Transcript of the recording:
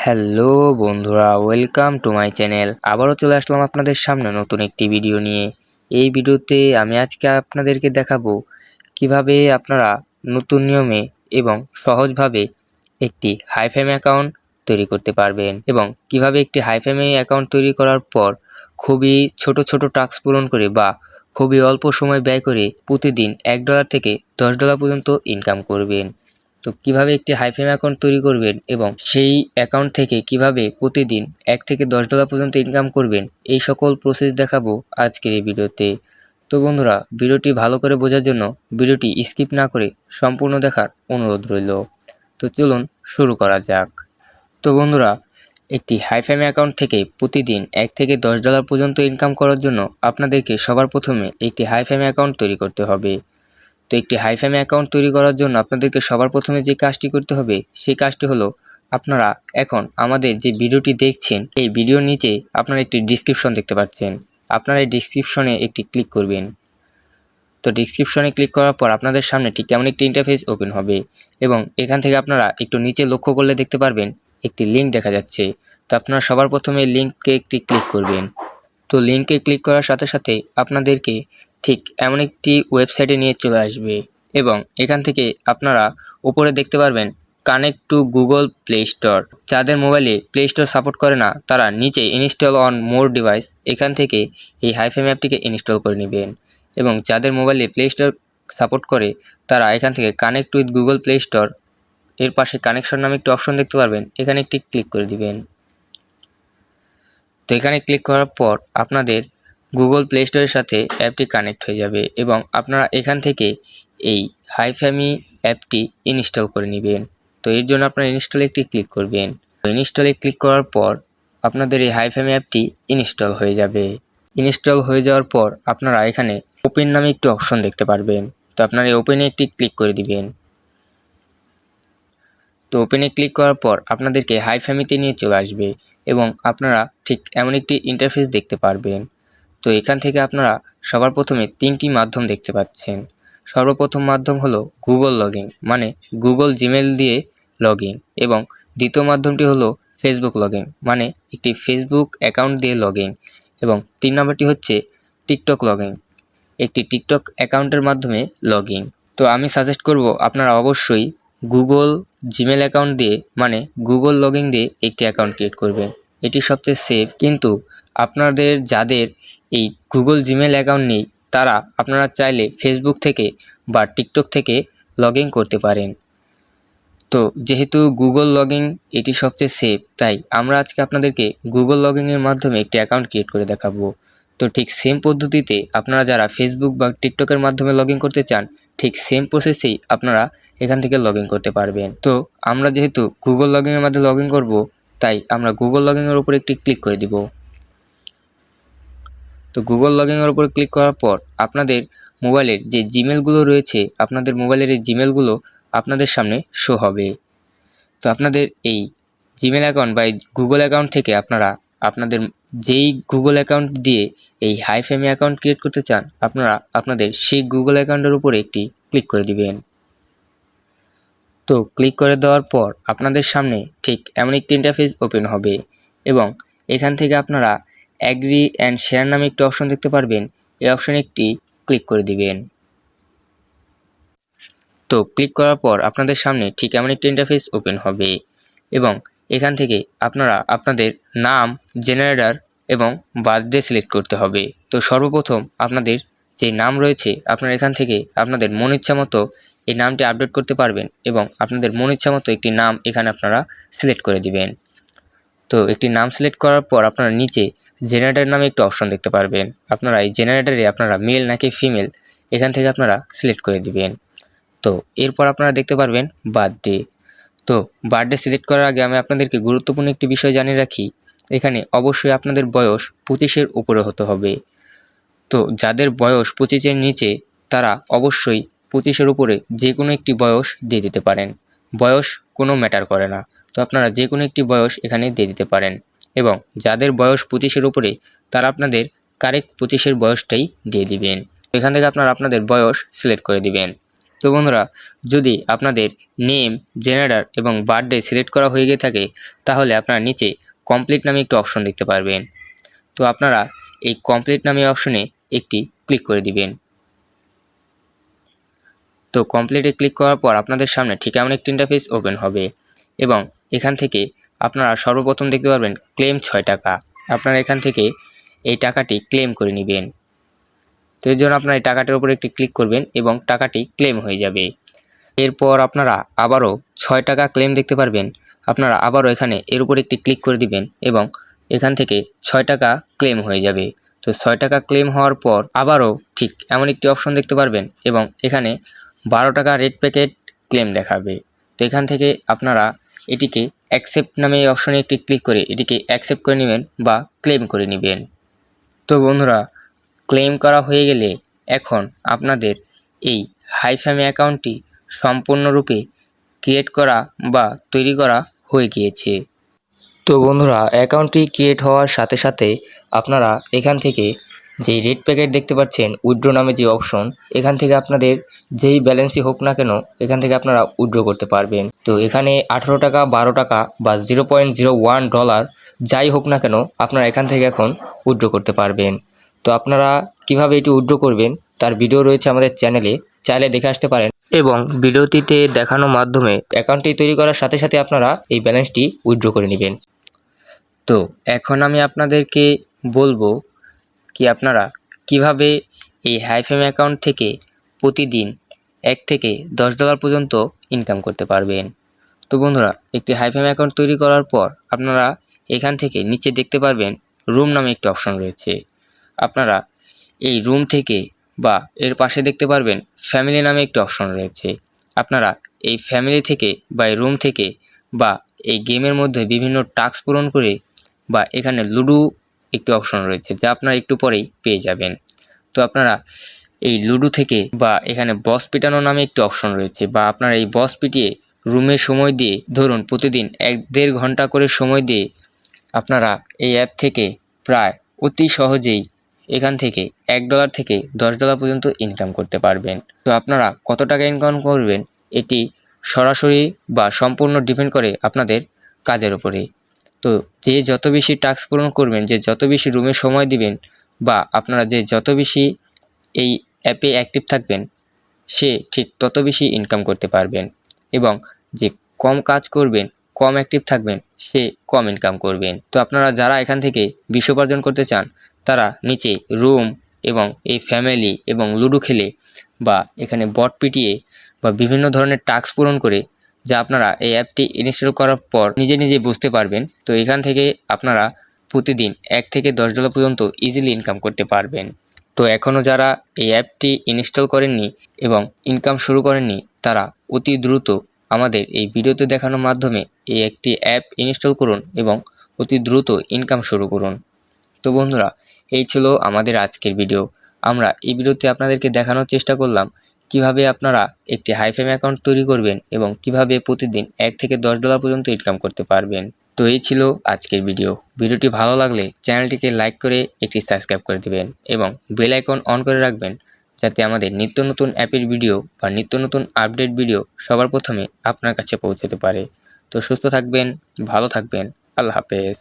Hello বন্ধুরা, welcome to my channel. আবারও চলে আসলাম আপনাদের সামনে নতুন একটি ভিডিও নিয়ে। এই ভিডিওতে আমি আজকে আপনাদেরকে দেখাবো কিভাবে আপনারা নতুন নিয়মে এবং সহজভাবে একটি হাইফেম অ্যাকাউন্ট তৈরি করতে পারবেন এবং কিভাবে একটি হাইফেম অ্যাকাউন্ট তৈরি করার পর খুবই ছোট ছোট টাস্ক পূরণ করে বা খুবই অল্প সময় ব্যয় করে প্রতিদিন $1 থেকে $10 পর্যন্ত ইনকাম করবেন। তো কিভাবে একটি হাইফেম অ্যাকাউন্ট তৈরি করবেন এবং সেই অ্যাকাউন্ট থেকে কিভাবে প্রতিদিন $1 থেকে $10 পর্যন্ত ইনকাম করবেন, এই সকল প্রসেস দেখাবো আজকের এই ভিডিওতে। তো বন্ধুরা, ভিডিওটি ভালো করে বোঝার জন্য ভিডিওটি স্কিপ না করে সম্পূর্ণ দেখার অনুরোধ রইল। তো চলুন শুরু করা যাক। তো বন্ধুরা, একটি হাইফেম অ্যাকাউন্ট থেকে প্রতিদিন $1 থেকে $10 পর্যন্ত ইনকাম করার জন্য আপনাদেরকে সবার প্রথমে একটি হাইফেম অ্যাকাউন্ট তৈরি করতে হবে। তো একটি হাইফেম অ্যাকাউন্ট তৈরি করার জন্য আপনাদেরকে সবার প্রথমে যে কাজটি করতে হবে সেই কাজটি হলো, আপনারা এখন আমাদের যে ভিডিওটি দেখছেন এই ভিডিওর নিচে আপনারা একটি ডিসক্রিপশন দেখতে পাচ্ছেন। আপনারা এই ডিসক্রিপশনে একটি ক্লিক করবেন। তো ডিসক্রিপশনে ক্লিক করার পর আপনাদের সামনে ঠিক কেমন একটি ইন্টারফেস ওপেন হবে এবং এখান থেকে আপনারা একটু নিচে লক্ষ্য করলে দেখতে পারবেন একটি লিঙ্ক দেখা যাচ্ছে। তো আপনারা সবার প্রথমে লিঙ্কে একটি ক্লিক করবেন। তো লিঙ্কে ক্লিক করার সাথে সাথে আপনাদেরকে ঠিক এমন একটি ওয়েবসাইটে নিয়ে চলে আসবে এবং এখান থেকে আপনারা উপরে দেখতে পারবেন connect to Google play store. যাদের মোবাইলে প্লে স্টোর সাপোর্ট করে না তারা নিচে ইনস্টল অন মোর ডিভাইস এখান থেকে এই হাইফেম অ্যাপটিকে ইনস্টল করে নেবেন এবং যাদের মোবাইলে প্লে স্টোর সাপোর্ট করে তারা এখান থেকে connect with Google play store এর পাশে কানেকশন নামে একটি অপশন দেখতে পারবেন, এখানে একটি ক্লিক করে দিবেন। তো এখানে ক্লিক করার পর আপনাদের গুগল প্লে স্টোরের সাথে অ্যাপটি কানেক্ট হয়ে যাবে এবং আপনারা এখান থেকে এই হাইফেমি অ্যাপটি ইনস্টল করে নেবেন। তো এর জন্য আপনারা ইনস্টলে একটি ক্লিক করবেন। তো ইনস্টলে ক্লিক করার পর আপনাদের এই হাইফেমি অ্যাপটি ইনস্টল হয়ে যাবে। ইনস্টল হয়ে যাওয়ার পর আপনারা এখানে ওপেন নামে একটি অপশন দেখতে পারবেন। তো আপনারা এই ওপেনে একটি ক্লিক করে দিবেন। তো ওপেনে ক্লিক করার পর আপনাদেরকে হাইফেমিতে নিয়ে চলে আসবে এবং আপনারা ঠিক এমন একটি ইন্টারফেস দেখতে পারবেন। তো এখান থেকে আপনারা সবার প্রথমে 3টি মাধ্যম দেখতে পাচ্ছেন। সর্বপ্রথম মাধ্যম হলো গুগল লগইন, মানে গুগল জিমেল দিয়ে লগইন, এবং দ্বিতীয় মাধ্যমটি হলো ফেসবুক লগইন, মানে একটি ফেসবুক অ্যাকাউন্ট দিয়ে লগইন, এবং 3 নম্বরটি হচ্ছে টিকটক লগইন, একটি টিকটক অ্যাকাউন্টের মাধ্যমে লগইন। তো আমি সাজেস্ট করব আপনারা অবশ্যই গুগল জিমেল অ্যাকাউন্ট দিয়ে, মানে গুগল লগইন দিয়ে একটি অ্যাকাউন্ট ক্রিয়েট করবেন। এটি সবচেয়ে সেফ। কিন্তু আপনাদের যাদের এই গুগল জিমেল অ্যাকাউন্ট নেই তারা আপনারা চাইলে ফেসবুক থেকে বা টিকটক থেকে লগইন করতে পারেন। তো যেহেতু গুগল লগইন এটি সবচেয়ে সেফ, তাই আমরা আজকে আপনাদেরকে গুগল লগইনের মাধ্যমে একটি অ্যাকাউন্ট ক্রিয়েট করে দেখাবো। তো ঠিক সেম পদ্ধতিতে আপনারা যারা ফেসবুক বা টিকটকের মাধ্যমে লগইন করতে চান, ঠিক সেম প্রসেসেই আপনারা এখান থেকে লগইন করতে পারবেন। তো আমরা যেহেতু গুগল লগইনের মাধ্যমে লগইন করব, তাই আমরা গুগল লগইনের উপর একটি ক্লিক করে দিব। তো গুগল লগইনের উপর ক্লিক করার পর আপনাদের মোবাইলের যে জিমেলগুলো রয়েছে, আপনাদের মোবাইলের এই জিমেলগুলো আপনাদের সামনে শো হবে। তো আপনাদের এই জিমেল অ্যাকাউন্ট বা গুগল অ্যাকাউন্ট থেকে আপনারা আপনাদের যেই গুগল অ্যাকাউন্ট দিয়ে এই হাইফেমি অ্যাকাউন্ট ক্রিয়েট করতে চান, আপনারা আপনাদের সেই গুগল অ্যাকাউন্টের উপরে একটি ক্লিক করে দিবেন। তো ক্লিক করে দেওয়ার পর আপনাদের সামনে ঠিক এমন একটি ইন্টারফেস ওপেন হবে এবং এখান থেকে আপনারা অ্যাগ্রি অ্যান্ড শেয়ার নামে একটি অপশন দেখতে পারবেন, এই অপশনে একটি ক্লিক করে দিবেন। তো ক্লিক করার পর আপনাদের সামনে ঠিক এমন একটি ইন্টারফেস ওপেন হবে এবং এখান থেকে আপনারা আপনাদের নাম, জেনারেটর এবং বার্থডে সিলেক্ট করতে হবে। তো সর্বপ্রথম আপনাদের যে নাম রয়েছে আপনারা এখান থেকে আপনাদের মন ইচ্ছা মতো এই নামটি আপডেট করতে পারবেন এবং আপনাদের মন ইচ্ছা মতো একটি নাম এখানে আপনারা সিলেক্ট করে দিবেন। তো একটি নাম সিলেক্ট করার পর আপনারা নিচে জেনারেটর নামে একটি অপশন দেখতে পারবেন। আপনারা এই জেনারেটরে আপনারা মেল নাকি ফিমেল এখান থেকে আপনারা সিলেক্ট করে দিবেন। তো এরপর আপনারা দেখতে পারবেন বার্থডে। তো বার্থডে সিলেক্ট করার আগে আমি আপনাদেরকে গুরুত্বপূর্ণ একটি বিষয় জানিয়ে রাখি, এখানে অবশ্যই আপনাদের বয়স 25-এর উপরে হতে হবে। তো যাদের বয়স 25-এর নিচে তারা অবশ্যই 25-এর উপরে যে কোনো একটি বয়স দিয়ে দিতে পারেন। বয়স কোনো ম্যাটার করে না। তো আপনারা যে কোনো একটি বয়স এখানে দিয়ে দিতে পারেন এবং যাদের বয়স 25-এর উপরে তারা আপনাদের কারেক্ট 25-এর বয়সটাই দিয়ে দিবেন। এখান থেকে আপনারা আপনাদের বয়স সিলেক্ট করে দিবেন। তো বন্ধুরা, যদি আপনাদের নেম, জেনারেটর এবং বার্থডে সিলেক্ট করা হয়ে গিয়ে থাকে তাহলে আপনারা নিচে কমপ্লিট নামে একটি অপশন দেখতে পারবেন। তো আপনারা এই কমপ্লিট নামে অপশনে একটি ক্লিক করে দিবেন। তো কমপ্লিটে ক্লিক করার পর আপনাদের সামনে ঠিক এমন একটি ইন্টারফেস ওপেন হবে এবং এখান থেকে আপনারা সর্বপ্রথম দেখতে পারবেন ক্লেম 6 টাকা। আপনারা এখান থেকে এই টাকাটি ক্লেম করে নেবেন। তো এর জন্য আপনারা এই টাকাটির উপর একটি ক্লিক করবেন এবং টাকাটি ক্লেম হয়ে যাবে। এরপর আপনারা আবারও 6 টাকা ক্লেম দেখতে পারবেন। আপনারা আবারও এখানে এর উপর একটি ক্লিক করে দিবেন এবং এখান থেকে 6 টাকা ক্লেম হয়ে যাবে। তো 6 টাকা ক্লেম হওয়ার পর আবারও ঠিক এমন একটি অপশন দেখতে পারবেন এবং এখানে 12 টাকা রেড প্যাকেট ক্লেম দেখাবে। তো এখান থেকে আপনারা এটিকে অ্যাকসেপ্ট নামে এই অপশনে একটি ক্লিক করে এটিকে অ্যাকসেপ্ট করে নেবেন বা ক্লেম করে নেবেন। তো বন্ধুরা, ক্লেম করা হয়ে গেলে এখন আপনাদের এই হাইফামি অ্যাকাউন্টটি সম্পূর্ণরূপে ক্রিয়েট করা বা তৈরি করা হয়ে গিয়েছে। তো বন্ধুরা, অ্যাকাউন্টটি ক্রিয়েট হওয়ার সাথে সাথে আপনারা এখান থেকে যেই রেড প্যাকেট দেখতে পাচ্ছেন উইথড্র নামে যে অপশন, এখান থেকে আপনাদের যেই ব্যালেন্সই হোক না কেন এখান থেকে আপনারা উইথড্র করতে পারবেন। তো এখানে 18 টাকা, 12 টাকা বা $0.01 যাই হোক না কেন আপনারা এখান থেকে এখন উইথড্র করতে পারবেন। তো আপনারা কিভাবে এটি উইথড্র করবেন তার ভিডিও রয়েছে আমাদের চ্যানেলে, চাইলে দেখে আসতে পারেন এবং ভিডিওটিতে দেখানোর মাধ্যমে অ্যাকাউন্টটি তৈরি করার সাথে সাথে আপনারা এই ব্যালেন্সটি উইথড্র করে নেবেন। তো এখন আমি আপনাদেরকে বলবো কি আপনারা কিভাবে এই হাইফামি অ্যাকাউন্ট থেকে প্রতিদিন $1 থেকে $10 পর্যন্ত ইনকাম করতে পারবেন। তো বন্ধুরা, একটি হাইফামি অ্যাকাউন্ট তৈরি করার পর আপনারা এখান থেকে নিচে দেখতে পারবেন রুম নামে একটি অপশন রয়েছে। আপনারা এই রুম থেকে বা এর পাশে দেখতে পারবেন ফ্যামিলি নামে একটি অপশন রয়েছে। আপনারা এই ফ্যামিলি থেকে বা এই রুম থেকে বা এই গেমের মধ্যে বিভিন্ন টাস্ক পূরণ করে বা এখানে লুডো একটি অপশন রয়েছে যা আপনারা একটু পরেই পেয়ে যাবেন। তো আপনারা এই লুডো থেকে বা এখানে বস পিটানো নামে একটি অপশন রয়েছে বা আপনারা এই বস পিটিয়ে রুমে সময় দিয়ে ধরুন প্রতিদিন 1-1.5 ঘন্টা করে সময় দিয়ে আপনারা এই অ্যাপ থেকে প্রায় অতি সহজেই এখান থেকে $1 থেকে $10 পর্যন্ত ইনকাম করতে পারবেন। তো আপনারা কত টাকা ইনকাম করবেন এটি সরাসরি বা সম্পূর্ণ ডিপেন্ড করে আপনাদের কাজের উপরে। তো যে যত বেশি টাস্ক পূরণ করবেন, যে যত বেশি রুমে সময় দিবেন বা আপনারা যে যত বেশি এই অ্যাপে অ্যাক্টিভ থাকবেন সে ঠিক তত বেশি ইনকাম করতে পারবেন এবং যে কম কাজ করবেন, কম অ্যাক্টিভ থাকবেন সে কম ইনকাম করবেন। তো আপনারা যারা এখান থেকে বিশ উপার্জন করতে চান তারা নিচে রুম এবং এই ফ্যামিলি এবং লুডো খেলে বা এখানে বট পিটিয়ে বা বিভিন্ন ধরনের টাস্ক পূরণ করে যা আপনারা এই অ্যাপটি ইনস্টল করার পর নিজে নিজে বুঝতে পারবেন। তো এখান থেকে আপনারা প্রতিদিন $1 থেকে $10 পর্যন্ত ইজিলি ইনকাম করতে পারবেন। তো এখনও যারা এই অ্যাপটি ইনস্টল করেননি এবং ইনকাম শুরু করেননি তারা অতি দ্রুত আমাদের এই ভিডিওতে দেখানোর মাধ্যমে এই একটি অ্যাপ ইনস্টল করুন এবং অতি দ্রুত ইনকাম শুরু করুন। তো বন্ধুরা, এই ছিল আমাদের আজকের ভিডিও। আমরা এই ভিডিওতে আপনাদেরকে দেখানোর চেষ্টা করলাম কিভাবে আপনারা একটি হাইফামি অ্যাকাউন্ট তৈরি করবেন এবং কিভাবে প্রতিদিন $1 থেকে $10 পর্যন্ত ইনকাম করতে পারবেন। তো এই ছিল আজকের ভিডিও। ভিডিওটি ভালো লাগলে চ্যানেলটিকে লাইক করে একটি সাবস্ক্রাইব করে দেবেন এবং বেল আইকন অন করে রাখবেন যাতে আমাদের নিত্য নতুন অ্যাপের ভিডিও বা নিত্য নতুন আপডেট ভিডিও সবার প্রথমে আপনার কাছে পৌঁছতে পারে। তো সুস্থ থাকবেন, ভালো থাকবেন। আল্লাহ হাফেজ।